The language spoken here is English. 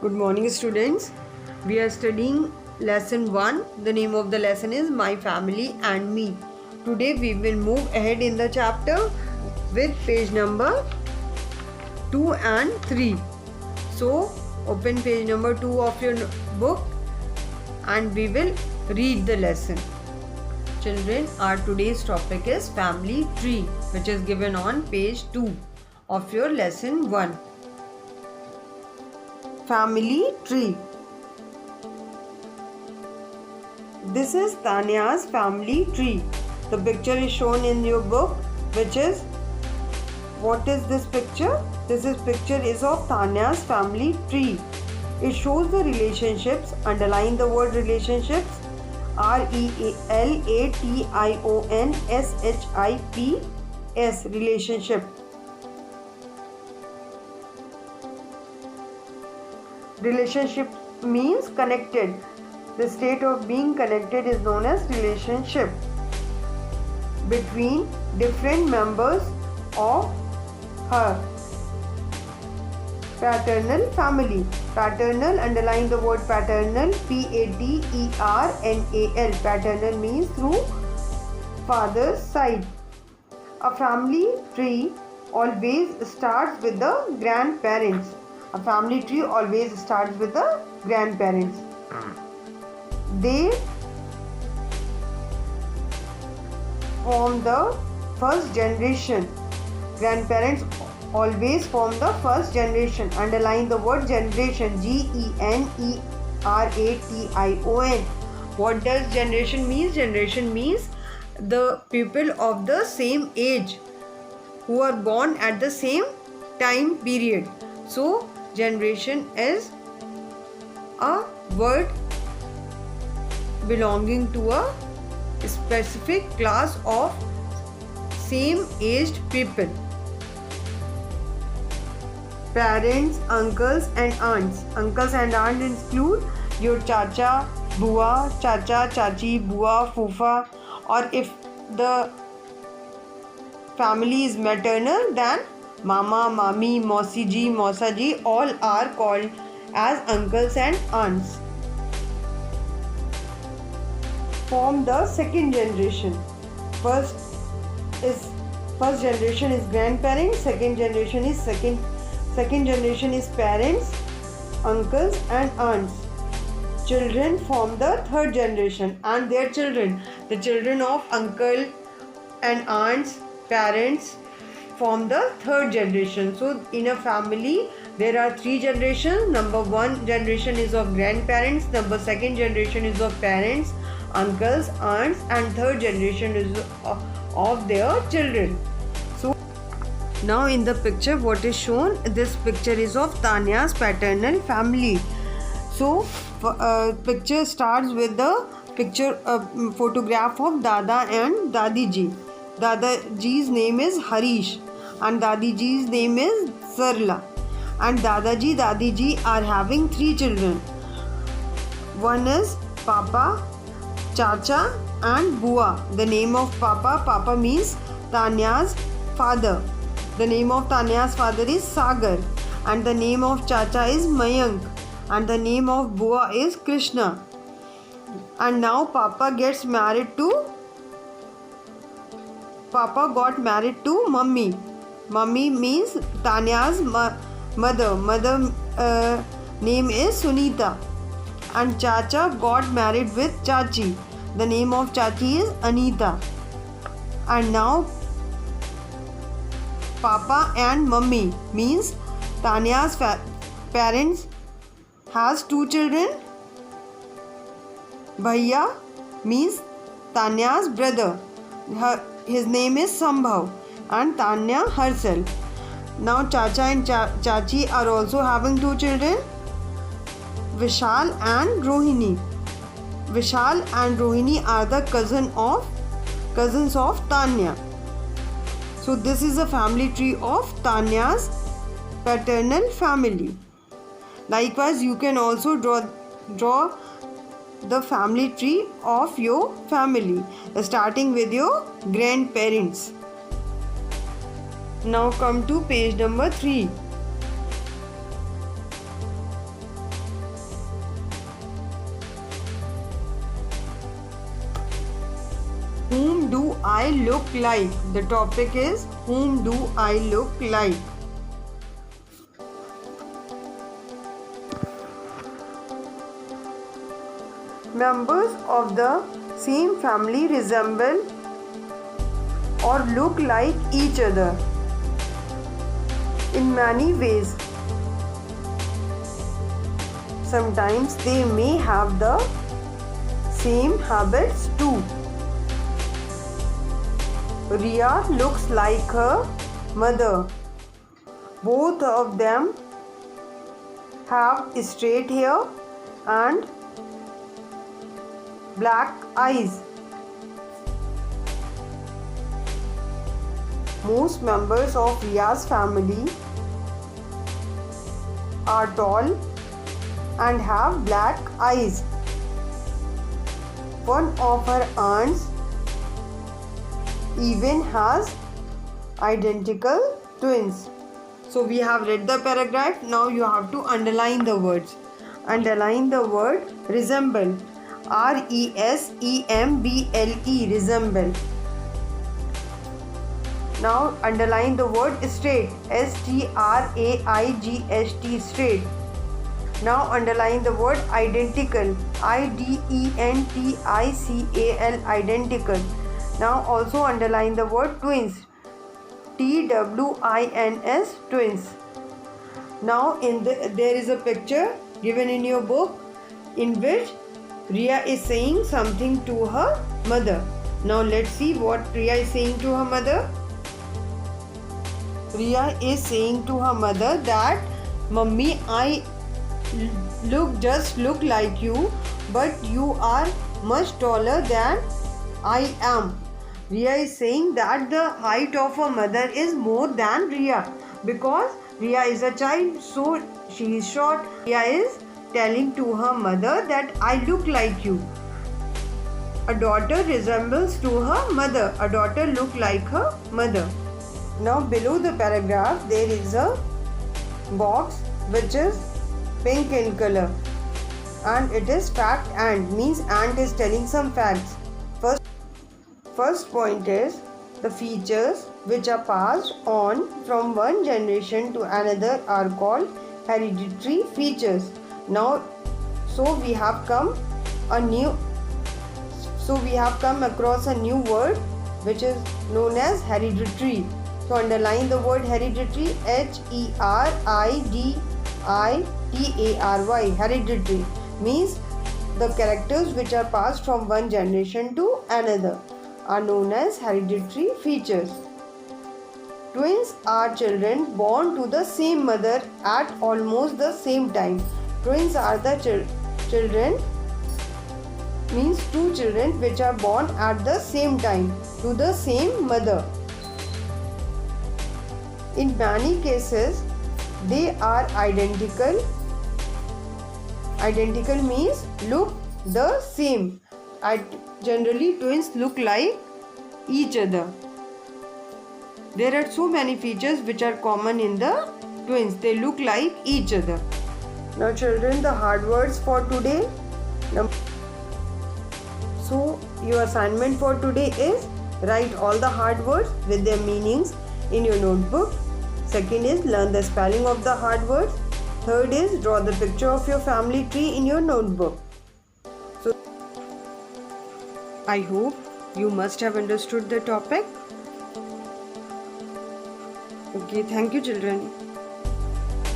Good morning, students. We are studying lesson 1. The name of the lesson is My Family and Me. Today we will move ahead in the chapter with page number 2 and 3. So, open page number 2 of your book and we will read the lesson. Children, our today's topic is family tree, which is given on page 2 of your lesson 1. Family tree. This is Tanya's family tree. The picture is shown in your book, which is, what is this picture? This picture is of Tanya's family tree. It shows the relationships. Underline the word relationships. RELATIONSHIPS, relationship. Relationship means connected. The state of being connected is known as relationship between different members of her paternal family. Paternal, underline the word paternal, PATERNAL. Paternal means through father's side. A family tree always starts with the grandparents. A family tree always starts with the grandparents. They form the first generation. Grandparents always form the first generation. Underline the word generation, GENERATION. What does generation mean? Generation means the people of the same age who are born at the same time period. So, generation is a word belonging to a specific class of same aged people. Parents, uncles and aunts. Uncles and aunts include your chacha, bua, chacha, chachi, bua, fufa, or if the family is maternal, then Mama, Mami, Mausi ji, Mausa ji, all are called as uncles and aunts. Form the second generation. First generation is grandparents. Second generation is parents, uncles and aunts. Children form the third generation and their children. The children of uncle and aunts, parents, form the third generation. So in a family there are three generations. Number one generation is of grandparents, number second generation is of parents, uncles, aunts, and third generation is of their children. So now in the picture what is shown, this picture is of Tanya's paternal family. So picture starts with the photograph of Dada and Dadi ji. Dada ji's name is Harish and Dadi ji's name is Sarla, and Dadaji, Dadi ji are having three children. One is Papa, Chacha and Bua. The name of Papa means Tanya's father. The name of Tanya's father is Sagar, and the name of Chacha is Mayank, and the name of Bua is Krishna. And now Papa got married to Mummy. Mummy means Tanya's mother. Mother name is Sunita. And Chacha got married with Chachi. The name of Chachi is Anita. And now Papa and Mummy means Tanya's parents has two children. Bhaiya means Tanya's brother. His name is Sambhav, and Tanya herself. Now Chacha and Chachi are also having two children, Vishal and Rohini. Vishal and Rohini are the cousins of Tanya. So this is a family tree of Tanya's paternal family. Likewise, you can also draw the family tree of your family, starting with your grandparents. Now come to page number 3. Whom do I look like? The topic is whom do I look like? Members of the same family resemble or look like each other in many ways. Sometimes they may have the same habits too. Ria looks like her mother. Both of them have straight hair and black eyes. Most members of Ria's family are tall and have black eyes. One of her aunts even has identical twins. So we have read the paragraph. Now you have to underline the words. Underline the word resemble. R-E-S-E-M-B-L-E, resemble. Now underline the word straight. S-T-R-A-I-G-H-T, straight. Now underline the word identical. I-D-E-N-T-I-C-A-L, identical. Now also underline the word twins. T-W-I-N-S, twins. Now there is a picture given in your book in which Ria is saying something to her mother. Now let's see what Ria is saying to her mother. Ria is saying to her mother that Mummy, I just look like you, but you are much taller than I am. Ria is saying that the height of her mother is more than Ria, because Ria is a child, so she is short. Ria is telling to her mother that I look like you. A daughter resembles to her mother. A daughter look like her mother. Now below the paragraph there is a box which is pink in color, and it is fact and, means ant is telling some facts. First point is the features which are passed on from one generation to another are called hereditary features. Now we have come across a new word which is known as hereditary. So underline the word hereditary. H-E-R-I-D-I-T-A-R-Y. Hereditary means the characters which are passed from one generation to another are known as hereditary features. Twins are children born to the same mother at almost the same time. Twins are the children, means two children which are born at the same time to the same mother. In many cases, they are identical. Identical means look the same. Generally, twins look like each other. There are so many features which are common in the twins. They look like each other. Now children, the hard words for today. So your assignment for today is write all the hard words with their meanings in your notebook. Second is learn the spelling of the hard words. Third is draw the picture of your family tree in your notebook. So I hope you must have understood the topic. Okay, thank you children.